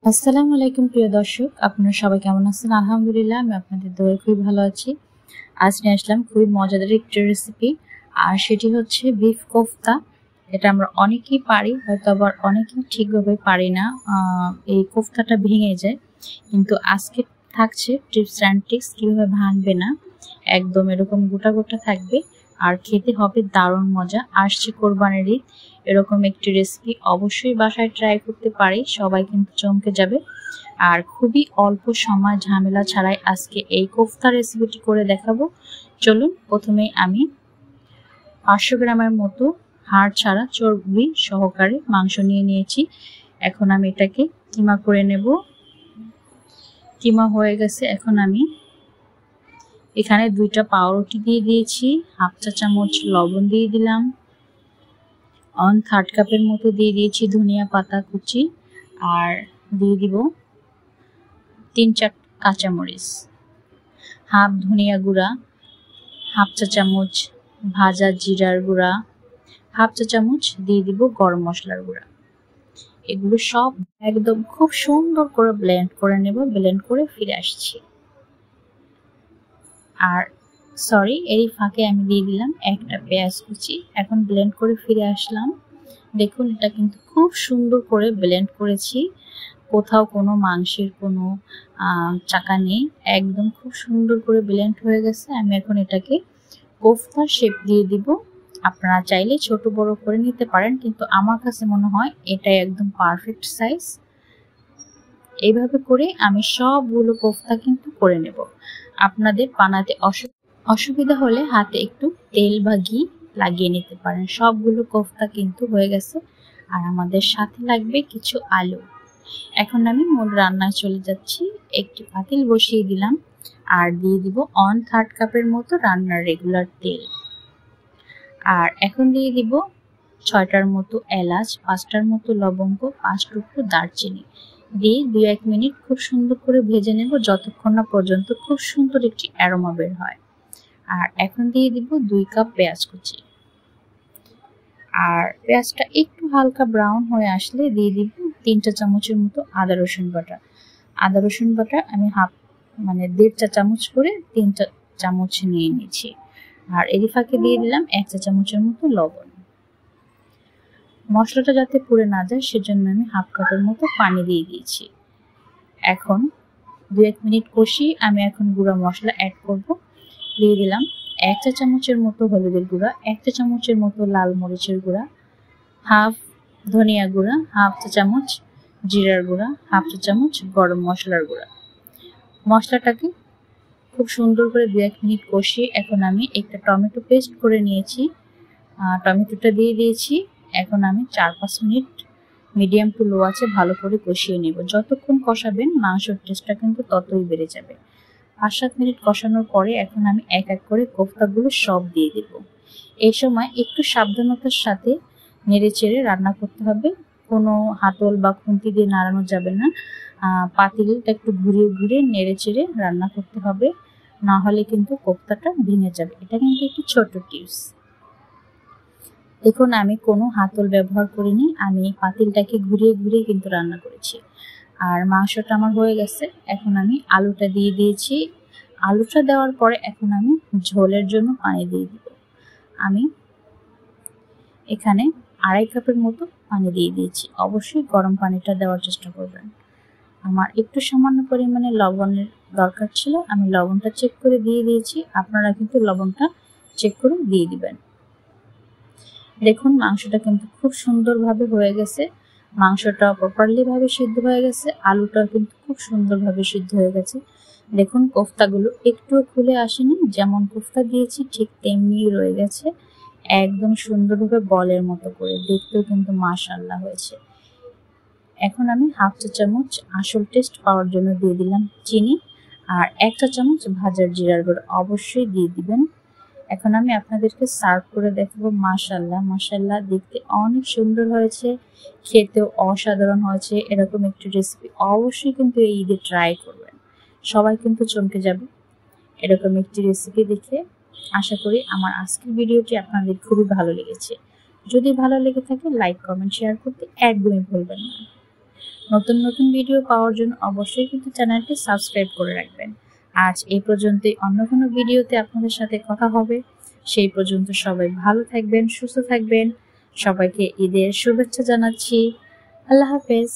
আসসালামু আলাইকুম প্রিয় দর্শক, আপনারা সবাই কেমন আছেন? আলহামদুলিল্লাহ, আমি আপনাদের দোয়ায় খুবই ভালো আছি। আজ নিয়ে আসলাম খুবই মজাদার একটি রেসিপি, আর সেটি হচ্ছে বিফ কোফতা। এটা আমরা অনেকেই পারি, হয়তো আবার অনেকেই ঠিকভাবে পারি না। এই কোফতাটা ভেঙে যায়, কিন্তু আজকে থাকছে টিপস অ্যান্ড ট্রিক্স কীভাবে ভাঙবে না, একদম এরকম গোটা গোটা থাকবে আর খেতে হবে দারুণ মজা। আসছে কোরবানির ঈদ, এরকম একটি রেসিপি অবশ্যই বাসায় ট্রাই করতে পারি, সবাই কিন্তু চমকে যাবে। আর খুবই অল্প সময় ঝামেলা ছাড়াই আজকে এই কোফতা রেসিপিটি করে দেখাবো। চলুন, প্রথমে আমি 500 গ্রামের মতো হাড় ছাড়া চর্বি সহকারে মাংস নিয়ে নিয়েছি। এখন আমি এটাকে কিমা করে নেব। কিমা হয়ে গেছে। এখন আমি এখানে 2টা পাউরুটি দিয়ে দিয়েছি, হাফ চা চামচ লবণ দিয়ে দিলাম, 1/3 কাপের মতো দিয়ে দিয়েছি ধনিয়া পাতা কুচি, আর দিয়ে দিব 3-4 কাঁচামরিচ, হাফ ধনিয়া গুঁড়া, হাফ চা চামচ ভাজা জিরার গুঁড়া, হাফ চা চামচ দিয়ে দিব গরম মশলার গুঁড়া। এগুলো সব একদম খুব সুন্দর করে ব্লেন্ড করে নেব। ব্লেন্ড করে ফিরে আসছি। আর এরই ফাঁকে আমি দিয়ে দিলাম একটা পেঁয়াজ কুচি। এখন ব্লেন্ড করে ফিরে আসলাম। দেখুন, এটা কিন্তু খুব সুন্দর করে ব্লেন্ড করেছি, কোথাও কোনো মাংসের কোনো চাকা নেই, একদম খুব সুন্দর করে ব্লেন্ড হয়ে গেছে। আমি এখন এটাকে কোফতার শেপ দিয়ে দিব। আপনারা চাইলে ছোট বড় করে নিতে পারেন, কিন্তু আমার কাছে মনে হয় এটাই একদম পারফেক্ট সাইজ। এইভাবে করে আমি সবগুলো কোফতা কিন্তু করে নেব। আপনাদের বানাতে অসুবিধা হলে হাতে একটু তেল বা ঘি লাগিয়ে নিতে পারেন। সবগুলো কোফতা কিন্তু হয়ে গেছে, আর আমাদের সাথে লাগবে কিছু আলু। এখন আমি মূল রান্নায় চলে যাচ্ছি। একটি পাতিল বসিয়ে দিলাম আর দিয়ে দিব 1/3 কাপের মতো রান্নার রেগুলার তেল। আর এখন দিয়ে দিব 6টার মতো এলাচ, 5টার মতো লবঙ্গ, 5 টুকরো দারচিনি দিয়ে 2-1 মিনিট খুব সুন্দর করে ভেজে নেব, যতক্ষণ না পর্যন্ত খুব সুন্দর একটি অ্যারোমা বের হয়। আর এখন দিয়ে দিব 2 কাপ পেঁয়াজ কুচি। আর পেঁয়াজটা একটু হালকা ব্রাউন হয়ে আসলে দিয়ে দিব 3 চামচের মতো আদা রসুন বাটা। আদা রসুন বাটা আমি দেড় চা চামচ করে 3 চামচ নিয়ে নিয়েছি। আর এর ফাঁকে দিয়ে দিলাম 1 চা চামচের মতো লবণ। মশলাটা যাতে পুড়ে না যায় সেজন্য আমি হাফ কাপের মতো পানি দিয়ে দিয়েছি। এখন 2-1 মিনিট কষিয়ে আমি এখন গুঁড়া মশলা অ্যাড করব। দিয়ে দিলাম 1 চা চামচের মতো হলুদের গুঁড়া, 1 চা চামচের মতো লাল মরিচের গুঁড়া, হাফ ধনিয়া গুঁড়া, হাফ চা চামচ জিরার গুঁড়া, হাফ চা চামচ গরম মশলার গুঁড়া। মশলাটাকে খুব সুন্দর করে 2-1 মিনিট কষিয়ে এখন আমি একটা টমেটো পেস্ট করে নিয়েছি, টমেটোটা দিয়ে দিয়েছি। এখন আমি 4-5 মিনিট মিডিয়াম টু লো আছে ভালো করে কষিয়ে নেব। যতক্ষণ কষাবেন মাংসের টেস্টটা কিন্তু ততই বেড়ে যাবে। 5-7 মিনিট কষানোর পরে এখন আমি এক এক করে কোফতাগুলো সব দিয়ে দেব। এই সময় একটু সাবধানতার সাথে নেড়ে চেড়ে রান্না করতে হবে, কোনো হাতল বা খুন্তি দিয়ে নাড়ানো যাবে না। পাতিলটা একটু ঘুরিয়ে ঘুরিয়ে নেড়ে চেড়ে রান্না করতে হবে, না হলে কিন্তু কোফতাটা ভেঙে যাবে। এটা কিন্তু একটি ছোট টিপস। দেখুন, আমি কোনো হাতল ব্যবহার করিনি, আমি পাতিলটাকে ঘুরিয়ে ঘুরিয়ে কিন্তু রান্না করেছি। আর মাংসটা আমার হয়ে গেছে। এখন আমি আলুটা দিয়ে দিয়েছি। আলুটা দেওয়ার পরে এখন আমি ঝোলের জন্য পানি দিয়ে দিব। আমি এখানে 2.5 কাপের মতো পানি দিয়ে দিয়েছি। অবশ্যই গরম পানিটা দেওয়ার চেষ্টা করবেন। আমার একটু সামান্য পরিমাণে লবণের দরকার ছিল, আমি লবণটা চেক করে দিয়ে দিয়েছি। আপনারা কিন্তু লবণটা চেক করে দিয়ে দিবেন। দেখুন, মাংসটা কিন্তু খুব সুন্দরভাবে হয়ে গেছে। মাংসটা প্রপারলি ভাবে সিদ্ধ হয়ে গেছে, আলুটাও কিন্তু খুব সুন্দরভাবে সিদ্ধ হয়ে গেছে। দেখুন, কোফতাগুলো একটুও খুলে আসেনি, যেমন কোফতা দিয়েছি ঠিক তেমনিই রয়ে গেছে, একদম সুন্দরভাবে বলের মতো করে। দেখতেও কিন্তু মাশাআল্লাহ হয়েছে। এখন আমি হাফ চা চামচ আসল টেস্ট পাওয়ার জন্য দিয়ে দিলাম চিনি, আর 1 চা চামচ ভাজার জিরার গুঁড়ো অবশ্যই দিয়ে দিবেন। এখন আমি আপনাদেরকে সার্ভ করে দেখাবো। মাশাআল্লাহ দেখতে অনেক সুন্দর হয়েছে, খেতেও অসাধারণ হয়েছে। এরকম একটি রেসিপি অবশ্যই কিন্তু এই ঈদে ট্রাই করবেন, সবাই কিন্তু চমকে যাবে এরকম একটি রেসিপি দেখে। আশা করি আমার আজকের ভিডিওটি আপনাদের খুবই ভালো লেগেছে। যদি ভালো লেগে থাকে লাইক কমেন্ট শেয়ার করতে একদমই ভুলবেন না। নতুন নতুন ভিডিও পাওয়ার জন্য অবশ্যই কিন্তু চ্যানেলটি সাবস্ক্রাইব করে রাখবেন। আজ এই পর্যন্তই, অন্য কোনো ভিডিওতে আপনাদের সাথে কথা হবে। সেই পর্যন্ত সবাই ভালো থাকবেন, সুস্থ থাকবেন। সবাইকে ঈদের শুভেচ্ছা জানাচ্ছি। আল্লাহ হাফেজ।